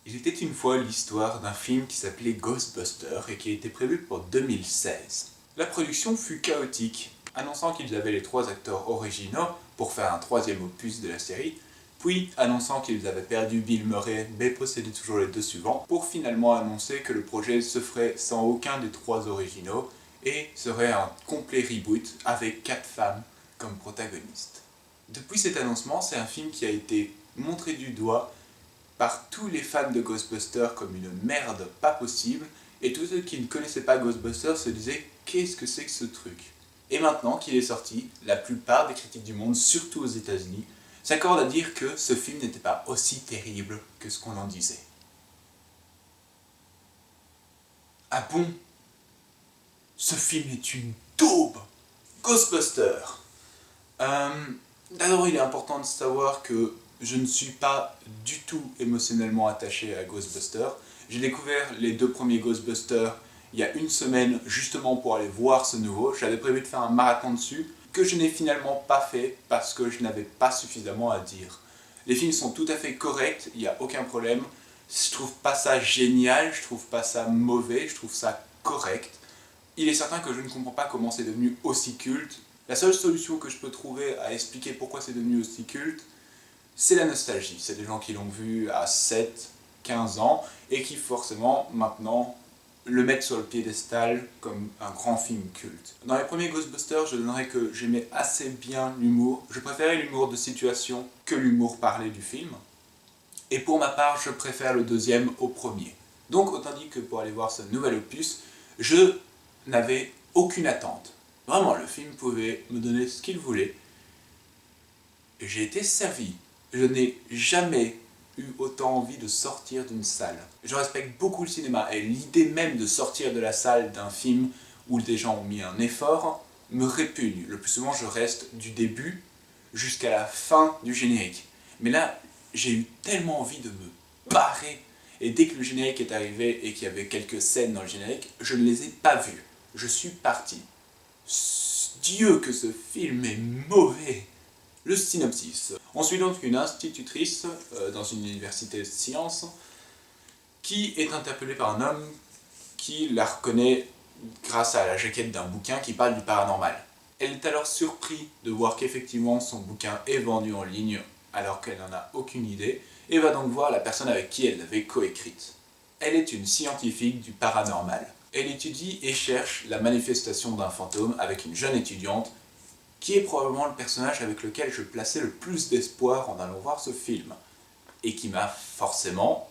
Il était une fois l'histoire d'un film qui s'appelait Ghostbusters et qui était prévu pour 2016. La production fut chaotique, annonçant qu'ils avaient les 3 acteurs originaux pour faire un 3e opus de la série, puis annonçant qu'ils avaient perdu Bill Murray mais possédaient toujours les 2 suivants, pour finalement annoncer que le projet se ferait sans aucun des 3 originaux et serait un complet reboot avec 4 femmes comme protagonistes. Depuis cet annoncement, c'est un film qui a été montré du doigt par tous les fans de Ghostbusters comme une merde pas possible, et tous ceux qui ne connaissaient pas Ghostbusters se disaient « qu'est-ce que c'est que ce truc ?» Et maintenant qu'il est sorti, la plupart des critiques du monde, surtout aux États-Unis, s'accordent à dire que ce film n'était pas aussi terrible que ce qu'on en disait. Ah bon? Ce film est une daube! Ghostbusters. D'abord, il est important de savoir que je ne suis pas du tout émotionnellement attaché à Ghostbusters. J'ai découvert les 2 premiers Ghostbusters il y a une semaine, justement pour aller voir ce nouveau. J'avais prévu de faire un marathon dessus, que je n'ai finalement pas fait parce que je n'avais pas suffisamment à dire. Les films sont tout à fait corrects, il n'y a aucun problème. Je trouve pas ça génial, je trouve pas ça mauvais, je trouve ça correct. Il est certain que je ne comprends pas comment c'est devenu aussi culte. La seule solution que je peux trouver à expliquer pourquoi c'est devenu aussi culte, c'est la nostalgie. C'est des gens qui l'ont vu à 7, 15 ans et qui forcément maintenant le mettent sur le piédestal comme un grand film culte. Dans les premiers Ghostbusters, je donnerais que j'aimais assez bien l'humour. Je préférais l'humour de situation que l'humour parlé du film. Et pour ma part, je préfère le 2e au premier. Donc autant dire que pour aller voir ce nouvel opus, je n'avais aucune attente. Vraiment, le film pouvait me donner ce qu'il voulait. Et j'ai été servi. Je n'ai jamais eu autant envie de sortir d'une salle. Je respecte beaucoup le cinéma et l'idée même de sortir de la salle d'un film où des gens ont mis un effort me répugne. Le plus souvent, je reste du début jusqu'à la fin du générique. Mais là, j'ai eu tellement envie de me barrer. Et dès que le générique est arrivé et qu'il y avait quelques scènes dans le générique, je ne les ai pas vues. Je suis parti. Dieu que ce film est mauvais! Le synopsis. On suit donc une institutrice dans une université de sciences qui est interpellée par un homme qui la reconnaît grâce à la jaquette d'un bouquin qui parle du paranormal. Elle est alors surprise de voir qu'effectivement son bouquin est vendu en ligne alors qu'elle n'en a aucune idée et va donc voir la personne avec qui elle l'avait coécrite. Elle est une scientifique du paranormal. Elle étudie et cherche la manifestation d'un fantôme avec une jeune étudiante qui est probablement le personnage avec lequel je plaçais le plus d'espoir en allant voir ce film, et qui m'a forcément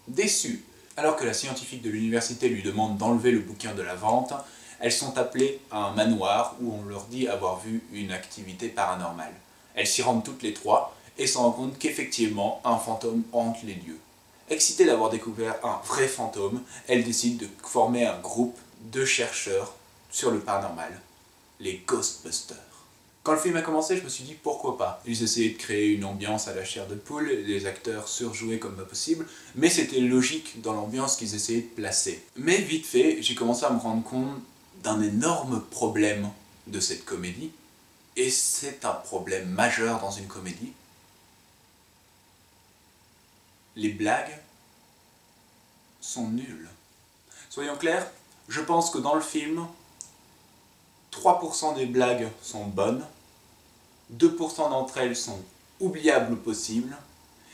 déçu. Alors que la scientifique de l'université lui demande d'enlever le bouquin de la vente, elles sont appelées à un manoir où on leur dit avoir vu une activité paranormale. Elles s'y rendent toutes les 3 et se rendent compte qu'effectivement un fantôme hante les lieux. Excitées d'avoir découvert un vrai fantôme, elles décident de former un groupe de chercheurs sur le paranormal, les Ghostbusters. Quand le film a commencé, je me suis dit pourquoi pas. Ils essayaient de créer une ambiance à la chair de poule, les acteurs surjouaient comme pas possible, mais c'était logique dans l'ambiance qu'ils essayaient de placer. Mais vite fait, j'ai commencé à me rendre compte d'un énorme problème de cette comédie, et c'est un problème majeur dans une comédie. Les blagues sont nulles. Soyons clairs, je pense que dans le film, 3% des blagues sont bonnes, 2% d'entre elles sont oubliables possibles,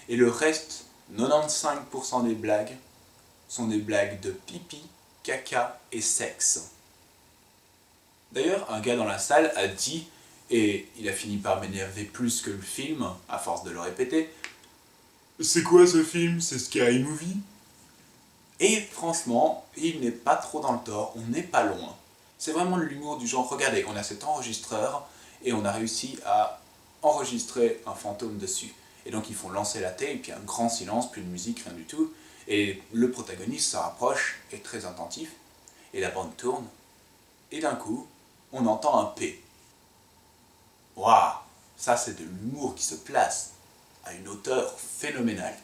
et le reste, 95% des blagues, sont des blagues de pipi, caca et sexe. D'ailleurs, un gars dans la salle a dit, et il a fini par m'énerver plus que le film, à force de le répéter, « C'est quoi ce film? C'est Scary Movie ?» Et franchement, il n'est pas trop dans le tort, on n'est pas loin. C'est vraiment de l'humour du genre, regardez, on a cet enregistreur, et on a réussi à enregistrer un fantôme dessus. Et donc ils font lancer la télé, et puis un grand silence, plus de musique, rien du tout. Et le protagoniste se rapproche, est très attentif, et la bande tourne, et d'un coup, on entend un P. Waouh, ça c'est de l'humour qui se place à une hauteur phénoménale.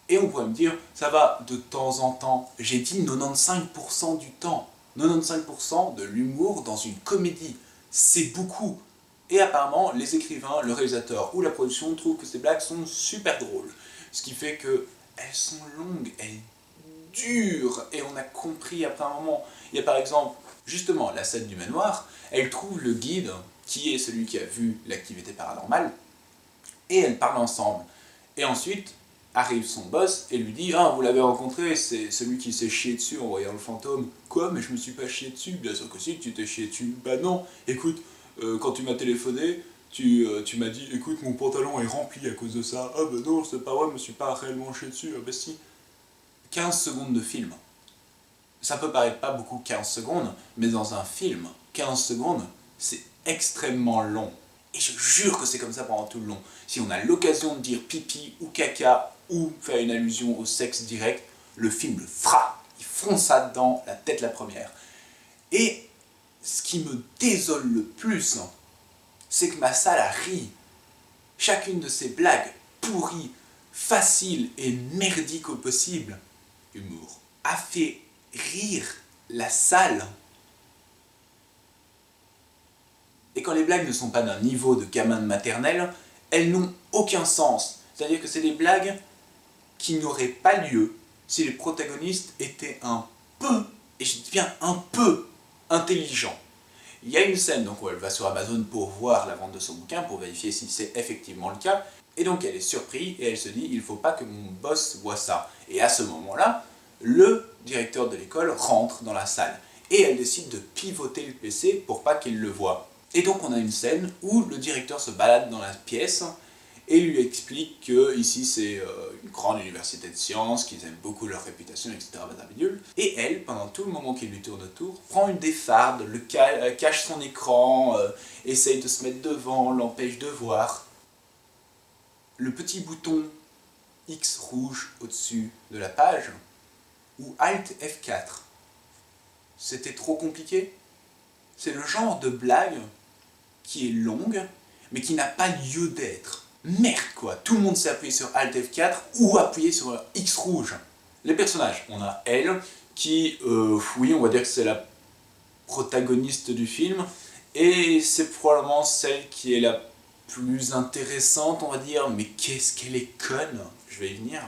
Et on pourrait me dire, ça va de temps en temps. J'ai dit 95% du temps. 95% de l'humour dans une comédie. C'est beaucoup. Et apparemment, les écrivains, le réalisateur ou la production trouvent que ces blagues sont super drôles. Ce qui fait qu'elles elles sont longues, elles durent, et on a compris après un moment. Il y a par exemple, justement, la scène du manoir, elle trouve le guide, qui est celui qui a vu l'activité paranormale, et elles parlent ensemble. Et ensuite, arrive son boss et lui dit « Ah, vous l'avez rencontré, c'est celui qui s'est chié dessus en voyant le fantôme. »« Quoi, mais je me suis pas chié dessus. » »« Bien sûr que si, tu t'es chié dessus. »« Bah non, écoute, quand tu m'as téléphoné, tu m'as dit « Écoute, mon pantalon est rempli à cause de ça. »« Ah bah non, c'est pas vrai, je me suis pas réellement chié dessus. »« Ah bah si. » 15 secondes de film. Ça peut paraître pas beaucoup 15 secondes, mais dans un film, 15 secondes, c'est extrêmement long. Et je jure que c'est comme ça pendant tout le long. Si on a l'occasion de dire pipi ou caca ou faire une allusion au sexe direct, le film le fera. Ils feront ça dedans, la tête la première. Et ce qui me désole le plus, c'est que ma salle a ri. Chacune de ces blagues pourries, faciles et merdiques au possible, humour, a fait rire la salle. Et quand les blagues ne sont pas d'un niveau de gamin de maternelle, elles n'ont aucun sens. C'est-à-dire que c'est des blagues qui n'auraient pas lieu si les protagonistes étaient un peu, et je dis bien un peu, intelligents. Il y a une scène donc, où elle va sur Amazon pour voir la vente de son bouquin, pour vérifier si c'est effectivement le cas, et donc elle est surprise et elle se dit « il ne faut pas que mon boss voit ça ». Et à ce moment-là, le directeur de l'école rentre dans la salle, et elle décide de pivoter le PC pour pas qu'il le voie. Et donc on a une scène où le directeur se balade dans la pièce et lui explique que ici c'est une grande université de sciences, qu'ils aiment beaucoup leur réputation, etc. Et elle, pendant tout le moment qu'il lui tourne autour, prend une défarde, cache son écran, essaye de se mettre devant, l'empêche de voir. Le petit bouton X rouge au-dessus de la page, ou Alt F4, c'était trop compliqué. C'est le genre de blague qui est longue, mais qui n'a pas lieu d'être. Merde quoi, tout le monde s'est appuyé sur Alt F4 ou appuyé sur X rouge. Les personnages, on a elle, qui, oui, on va dire que c'est la protagoniste du film, et c'est probablement celle qui est la plus intéressante, on va dire, mais qu'est-ce qu'elle est conne, je vais y venir.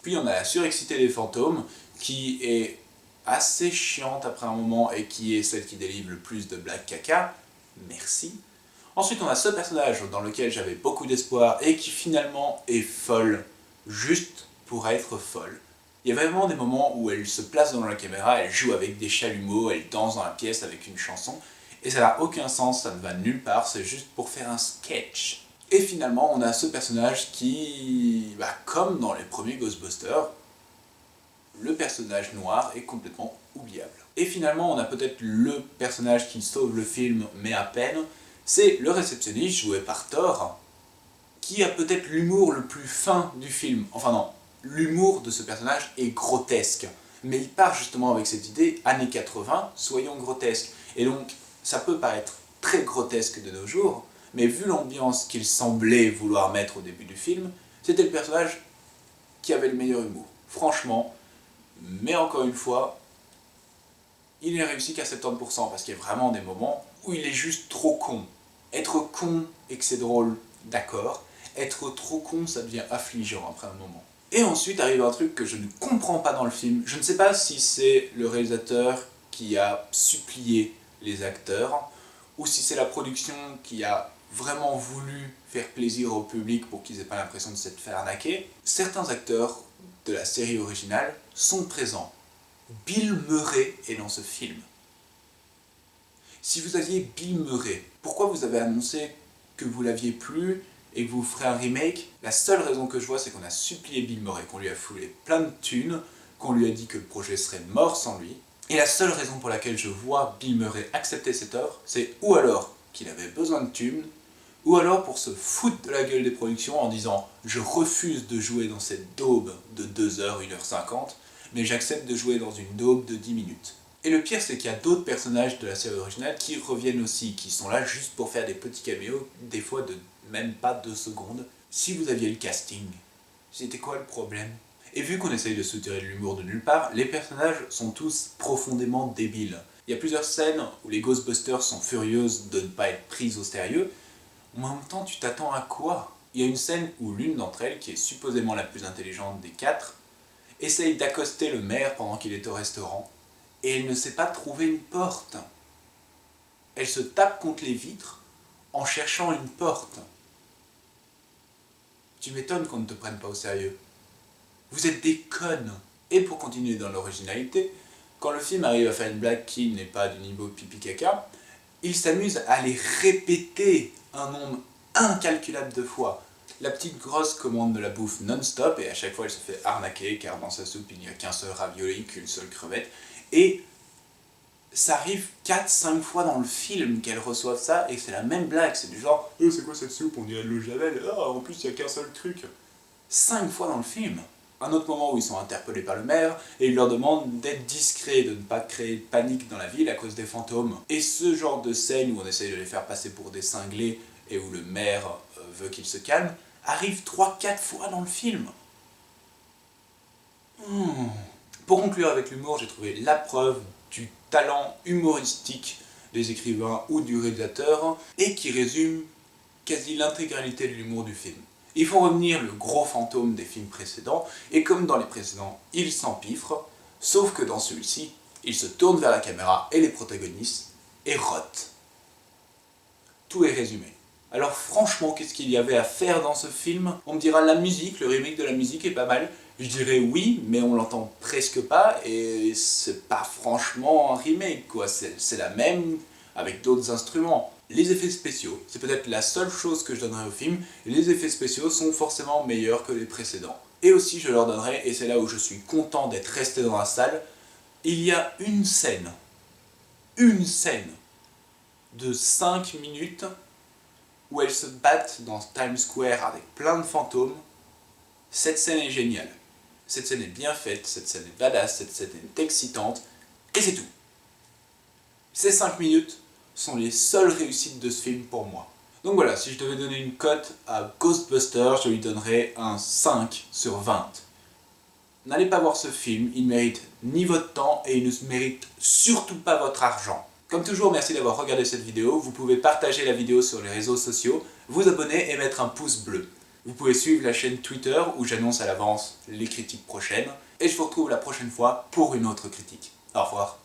Puis on a la surexcitée des fantômes, qui est assez chiante après un moment, et qui est celle qui délivre le plus de blagues caca, merci. Ensuite, on a ce personnage dans lequel j'avais beaucoup d'espoir et qui finalement est folle, juste pour être folle. Il y a vraiment des moments où elle se place devant la caméra, elle joue avec des chalumeaux, elle danse dans la pièce avec une chanson, et ça n'a aucun sens, ça ne va nulle part, c'est juste pour faire un sketch. Et finalement, on a ce personnage qui, comme dans les premiers Ghostbusters, le personnage noir est complètement oubliable. Et finalement, on a peut-être le personnage qui sauve le film, mais à peine, c'est le réceptionniste joué par Thor, qui a peut-être l'humour le plus fin du film. Enfin non, l'humour de ce personnage est grotesque. Mais il part justement avec cette idée, années 80, soyons grotesques. Et donc, ça peut paraître très grotesque de nos jours, mais vu l'ambiance qu'il semblait vouloir mettre au début du film, c'était le personnage qui avait le meilleur humour. Franchement, mais encore une fois, il n'est réussi qu'à 70%, parce qu'il y a vraiment des moments où il est juste trop con. Être con et que c'est drôle, d'accord. Être trop con, ça devient affligeant après un moment. Et ensuite arrive un truc que je ne comprends pas dans le film. Je ne sais pas si c'est le réalisateur qui a supplié les acteurs, ou si c'est la production qui a vraiment voulu faire plaisir au public pour qu'ils n'aient pas l'impression de s'être fait arnaquer. Certains acteurs de la série originale sont présents. Bill Murray est dans ce film. Si vous aviez Bill Murray, pourquoi vous avez annoncé que vous l'aviez plus et que vous ferez un remake? La seule raison que je vois, c'est qu'on a supplié Bill Murray, qu'on lui a foulé plein de thunes, qu'on lui a dit que le projet serait mort sans lui. Et la seule raison pour laquelle je vois Bill Murray accepter cette offre, c'est ou alors qu'il avait besoin de thunes, ou alors pour se foutre de la gueule des productions en disant « Je refuse de jouer dans cette daube de 2h, 1h50, mais j'accepte de jouer dans une daube de 10 minutes. » Et le pire, c'est qu'il y a d'autres personnages de la série originale qui reviennent aussi, qui sont là juste pour faire des petits caméos, des fois de même pas 2 secondes. Si vous aviez le casting, c'était quoi le problème? Et vu qu'on essaye de se tirer de l'humour de nulle part, les personnages sont tous profondément débiles. Il y a plusieurs scènes où les Ghostbusters sont furieuses de ne pas être prises au sérieux, mais en même temps, tu t'attends à quoi? Il y a une scène où l'une d'entre elles, qui est supposément la plus intelligente des 4, essaye d'accoster le maire pendant qu'il est au restaurant, et elle ne sait pas trouver une porte. Elle se tape contre les vitres en cherchant une porte. Tu m'étonnes qu'on ne te prenne pas au sérieux. Vous êtes des connes. Et pour continuer dans l'originalité, quand le film arrive à faire une blague qui n'est pas du niveau pipi caca, il s'amuse à les répéter un nombre incalculable de fois. La petite grosse commande de la bouffe non-stop, et à chaque fois elle se fait arnaquer, car dans sa soupe il n'y a qu'un seul ravioli, qu'une seule crevette. Et ça arrive 4-5 fois dans le film qu'elle reçoive ça, et c'est la même blague, c'est du genre « c'est quoi cette soupe, on dirait de l'eau Javel, en plus il n'y a qu'un seul truc ». 5 fois dans le film. Un autre moment où ils sont interpellés par le maire, et il leur demande d'être discrets, de ne pas créer de panique dans la ville à cause des fantômes. Et ce genre de scène où on essaye de les faire passer pour des cinglés, et où le maire veut qu'ils se calment, arrive 3-4 fois dans le film. Pour conclure avec l'humour, j'ai trouvé la preuve du talent humoristique des écrivains ou du réalisateur, et qui résume quasi l'intégralité de l'humour du film. Ils font revenir le gros fantôme des films précédents, et comme dans les précédents, ils s'empiffrent, sauf que dans celui-ci, ils se tournent vers la caméra et les protagonistes, et rotent. Tout est résumé. Alors franchement, qu'est-ce qu'il y avait à faire dans ce film? On me dira la musique, le remake de la musique est pas mal. Je dirais oui, mais on l'entend presque pas, et c'est pas franchement un remake, quoi. C'est la même, avec d'autres instruments. Les effets spéciaux, c'est peut-être la seule chose que je donnerais au film, et les effets spéciaux sont forcément meilleurs que les précédents. Et aussi je leur donnerai, et c'est là où je suis content d'être resté dans la salle, il y a une scène de 5 minutes où elles se battent dans Times Square avec plein de fantômes. Cette scène est géniale. Cette scène est bien faite, cette scène est badass, cette scène est excitante, et c'est tout. Ces 5 minutes sont les seules réussites de ce film pour moi. Donc voilà, si je devais donner une cote à Ghostbusters, je lui donnerais un 5 sur 20. N'allez pas voir ce film, il ne mérite ni votre temps et il ne mérite surtout pas votre argent. Comme toujours, merci d'avoir regardé cette vidéo. Vous pouvez partager la vidéo sur les réseaux sociaux, vous abonner et mettre un pouce bleu. Vous pouvez suivre la chaîne Twitter où j'annonce à l'avance les critiques prochaines. Et je vous retrouve la prochaine fois pour une autre critique. Au revoir.